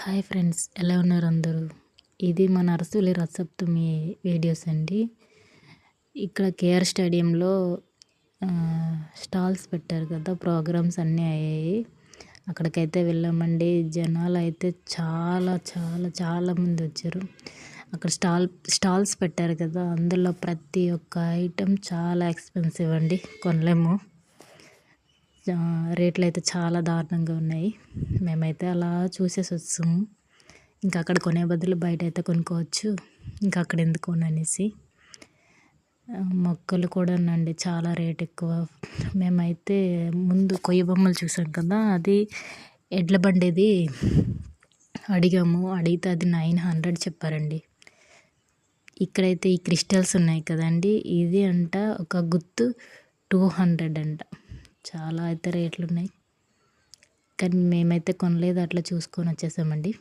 Hi friends, ఎలా ఉన్నారు అందరూ? ఇది మన అరసవల్లి రథసప్తమి వీడియోస్ అండి. ఇక్కడ కేఆర్ స్టేడియంలో స్టాల్స్ పెట్టారు కదా, ప్రోగ్రామ్స్ అన్నీ అయ్యాయి. అక్కడికైతే వెళ్ళామండి. జనాలు అయితే చాలా చాలా చాలా మంది వచ్చారు. అక్కడ స్టాల్స్ పెట్టారు కదా, అందులో ప్రతి ఒక్క ఐటెం చాలా ఎక్స్పెన్సివ్ అండి, కొనలేము. రేట్లు అయితే చాలా దారుణంగా ఉన్నాయి. మేమైతే అలా చూసేసి వస్తాము. ఇంకా అక్కడ కొనే బదులు బయట అయితే కొనుక్కోవచ్చు, ఇంకా అక్కడ ఎందుకు అనేసి. మొక్కలు కూడా అండి చాలా రేట్ ఎక్కువ. మేమైతే ముందు కొయ్య బొమ్మలు చూసాం కదా, అది ఎడ్ల బండిది అడిగాము. అడిగితే అది 900 చెప్పారండి. ఇక్కడైతే ఈ క్రిస్టల్స్ ఉన్నాయి కదండి, ఇది అంట ఒక గుత్తు 200 అంట. చాలా అయితే రేట్లు ఉన్నాయి, కానీ మేమైతే కొనలేదు, అట్లా చూసుకొని వచ్చేసామండి.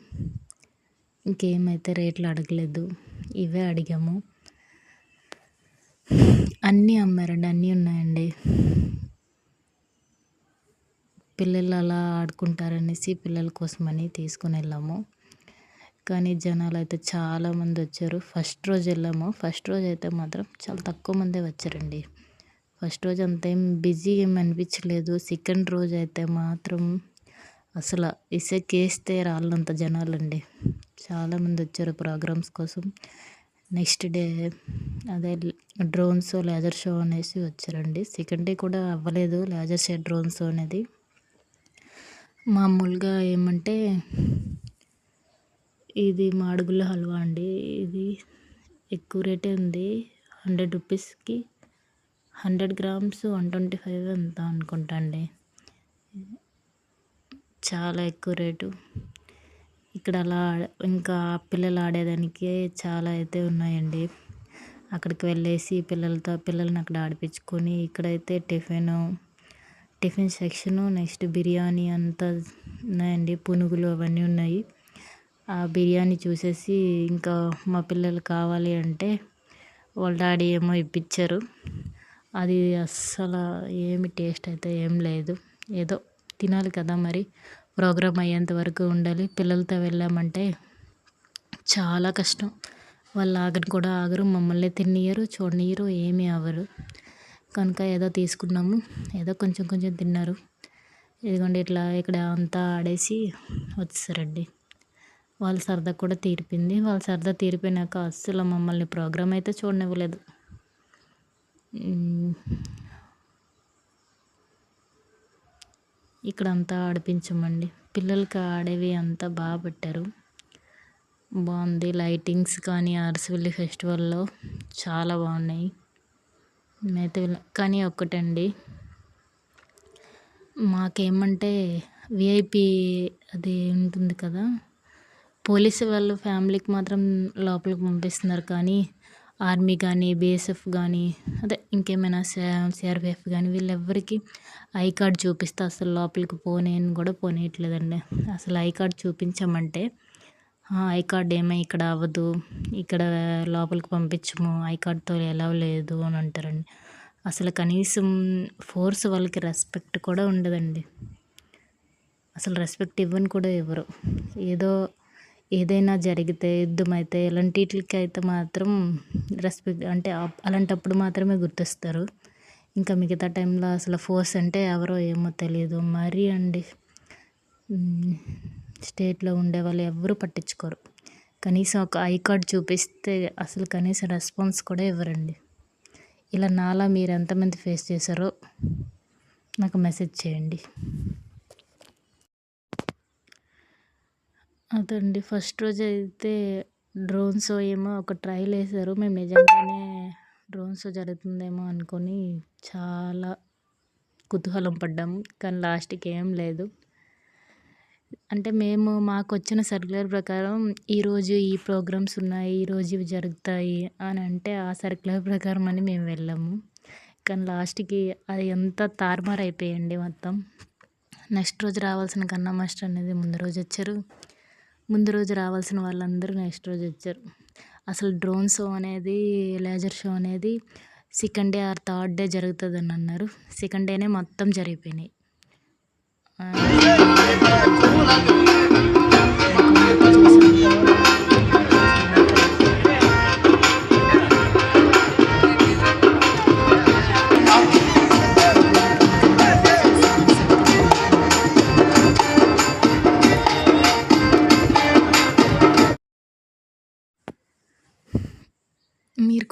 ఇంకేమైతే రేట్లు అడగలేదు, ఇవే అడిగాము. అన్నీ అమ్మారండి, అన్నీ ఉన్నాయండి. పిల్లలు అలా ఆడుకుంటారనేసి పిల్లల కోసమని తీసుకొని వెళ్ళాము. కానీ జనాలు అయితే చాలామంది వచ్చారు. ఫస్ట్ రోజు వెళ్ళాము. ఫస్ట్ రోజు అయితే మాత్రం చాలా తక్కువ మందే వచ్చారండి. ఫస్ట్ రోజు అంత ఏం బిజీ ఏమి అనిపించలేదు. సెకండ్ రోజు అయితే మాత్రం అసలు ఇసుకేస్తే రాళ్ళంత జనాలండి. చాలామంది వచ్చారు ప్రోగ్రామ్స్ కోసం. నెక్స్ట్ డే అదే డ్రోన్ షో, లేజర్ షో అనేసి వచ్చారండి. సెకండ్ డే కూడా అవ్వలేదు లేజర్ షో, డ్రోన్ షో అనేది. మామూలుగా ఏమంటే ఇది మాడుగుల హల్వా అండి. ఇది ఎక్కువ రేటే ఉంది. 100 రూపీస్కి 100 గ్రామ్స్ 125 ఎంత అనుకుంటా అండి. చాలా ఎక్కువ రేటు. ఇక్కడ అలా ఇంకా పిల్లలు ఆడేదానికి చాలా అయితే ఉన్నాయండి. అక్కడికి వెళ్ళేసి పిల్లల్ని అక్కడ ఆడిపించుకొని, ఇక్కడైతే టిఫిన్ సెక్షను, నెక్స్ట్ బిర్యానీ అంతా ఉన్నాయండి. పునుగులు అవన్నీ ఉన్నాయి. ఆ బిర్యానీ చూసేసి ఇంకా మా పిల్లలు కావాలి అంటే వాళ్ళ డాడీ ఏమో ఇప్పించారు. అది అస్సలు ఏమి టేస్ట్ అయితే ఏం లేదు. ఏదో తినాలి కదా మరి, ప్రోగ్రామ్ అయ్యేంత వరకు ఉండాలి. పిల్లలతో వెళ్ళామంటే చాలా కష్టం. వాళ్ళు కూడా ఆగరు, మమ్మల్ని తినియరు, చూడనియరు, ఏమీ అవ్వరు. కనుక ఏదో తీసుకున్నాము, ఏదో కొంచెం కొంచెం తిన్నారు. ఇదిగోండి ఇట్లా ఇక్కడ అంతా ఆడేసి వచ్చేసారండి. వాళ్ళ సరదా కూడా తీరిపోయింది. వాళ్ళ సరదా తీరిపోయినాక అస్సలు మమ్మల్ని ప్రోగ్రామ్ అయితే చూడనివ్వలేదు. ఇక్కడ అంతా ఆడిపించమండి. పిల్లలకి ఆడేవి అంతా బాగా పెట్టారు, బాగుంది. లైటింగ్స్ కానీ అరసవల్లి ఫెస్టివల్లో చాలా బాగున్నాయి. మేమైతే కానీ ఒక్కటండి, మాకేమంటే విఐపి అది ఉంటుంది కదా, పోలీసు వాళ్ళు ఫ్యామిలీకి మాత్రం లోపలికి పంపిస్తున్నారు. కానీ ఆర్మీ కానీ, బిఎస్ఎఫ్ కానీ, అదే ఇంకేమైనా సిఆర్పిఎఫ్ కానీ వీళ్ళెవ్వరికి ఐ కార్డ్ చూపిస్తే అసలు లోపలికి పోనీని కూడా పోనీయట్లేదండి. అసలు ఐ కార్డ్ చూపించామంటే ఐ కార్డ్ ఇక్కడ అవ్వదు, ఇక్కడ లోపలికి పంపించము, ఐ కార్డ్తో ఎలా లేదు అని అంటారండి. అసలు కనీసం ఫోర్స్ వాళ్ళకి రెస్పెక్ట్ కూడా ఉండదండి. అసలు రెస్పెక్ట్ ఇవ్వని కూడా ఇవ్వరు. ఏదైనా జరిగితే, యుద్ధమైతే, ఇలాంటికి అయితే మాత్రం రెస్పెక్ట్ అంటే అలాంటప్పుడు మాత్రమే గుర్తొస్తారు. ఇంకా మిగతా టైంలో అసలు ఫోర్స్ అంటే ఎవరో ఏమో తెలియదు మరీ అండి. స్టేట్లో ఉండే వాళ్ళు ఎవరు పట్టించుకోరు. కనీసం ఒక ఐ కార్డ్ చూపిస్తే అసలు కనీసం రెస్పాన్స్ కూడా ఇవ్వరండి. ఇలా నాలా మీరు ఎంతమంది ఫేస్ చేశారో నాకు మెసేజ్ చేయండి. అదండి ఫస్ట్ రోజు అయితే డ్రోన్ షో ఏమో ఒక ట్రైల్ వేశారు. మేము నిజంగానే డ్రోన్ షో జరుగుతుందేమో అనుకొని చాలా కుతూహలం పడ్డాము. కానీ లాస్ట్కి ఏం లేదు. అంటే మాకు వచ్చిన సర్క్యులర్ ప్రకారం ఈరోజు ఈ ప్రోగ్రామ్స్ ఉన్నాయి, ఈరోజు ఇవి జరుగుతాయి అని అంటే ఆ సర్క్యులర్ ప్రకారం అని మేము వెళ్ళాము. కానీ లాస్ట్కి అది ఎంత తారుమారు అయిపోయండి మొత్తం. నెక్స్ట్ రోజు రావాల్సిన కన్నా మాస్టర్ అనేది ముందు రోజు వచ్చారు. ముందు రోజు రావాల్సిన వాళ్ళందరూ నెక్స్ట్ రోజు వచ్చారు. అసలు డ్రోన్ షో అనేది, లేజర్ షో అనేది second day or third day జరుగుతుందని అన్నారు. సెకండ్ డేనే మొత్తం జరిగిపోయినాయి.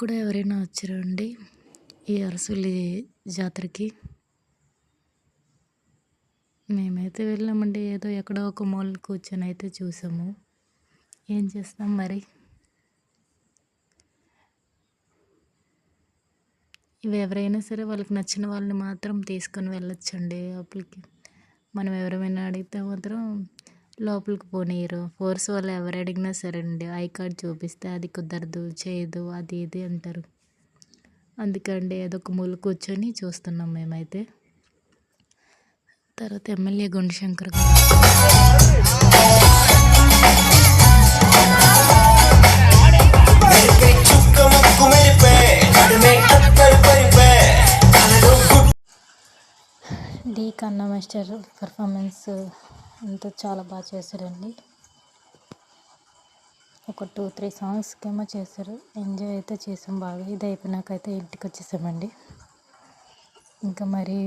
కూడా ఎవరైనా వచ్చారా అండి ఈ అరసవల్లి జాతరకి? మేమైతే వెళ్ళామండి. ఏదో ఎక్కడో ఒక మూల కూర్చొని అయితే చూసాము. ఏం చేస్తాం మరి. ఇవి ఎవరైనా సరే వాళ్ళకి నచ్చిన వాళ్ళని మాత్రం తీసుకొని వెళ్ళొచ్చండి లోపలికి. మనం ఎవరైనా అడిగితే మాత్రం లోపలికి పోనీయరు. ఫోర్స్ వల్ల ఎవరు అడిగినా సరే అండి ఐ కార్డ్ చూపిస్తే అది కుదరదు, చేయదు, అది ఇది అంటారు. అందుకండి ఏదో ఒక మూల కూర్చొని చూస్తున్నాం మేమైతే. తర్వాత ఎమ్మెల్యే గుండుశంకర్ గారు డి కన్నా మాస్టర్ పర్ఫార్మెన్స్ అంతా చాలా బాగా చేశారండి. ఒక 2-3 సాంగ్స్కి ఏమో చేశారు. ఎంజాయ్ అయితే చేసాం బాగా. ఇది అయిపోయినాకైతే ఇంటికి వచ్చేసామండి. ఇంకా మరి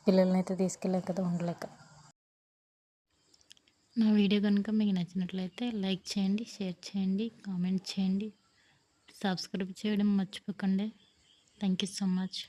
పిల్లల్ని అయితే తీసుకెళ్ళాం కదా, ఉండలేక. నా వీడియో కనుక మీకు నచ్చినట్లయితే లైక్ చేయండి, షేర్ చేయండి, కామెంట్ చేయండి, సబ్స్క్రైబ్ చేయడం మర్చిపోకండి. Thank you so much.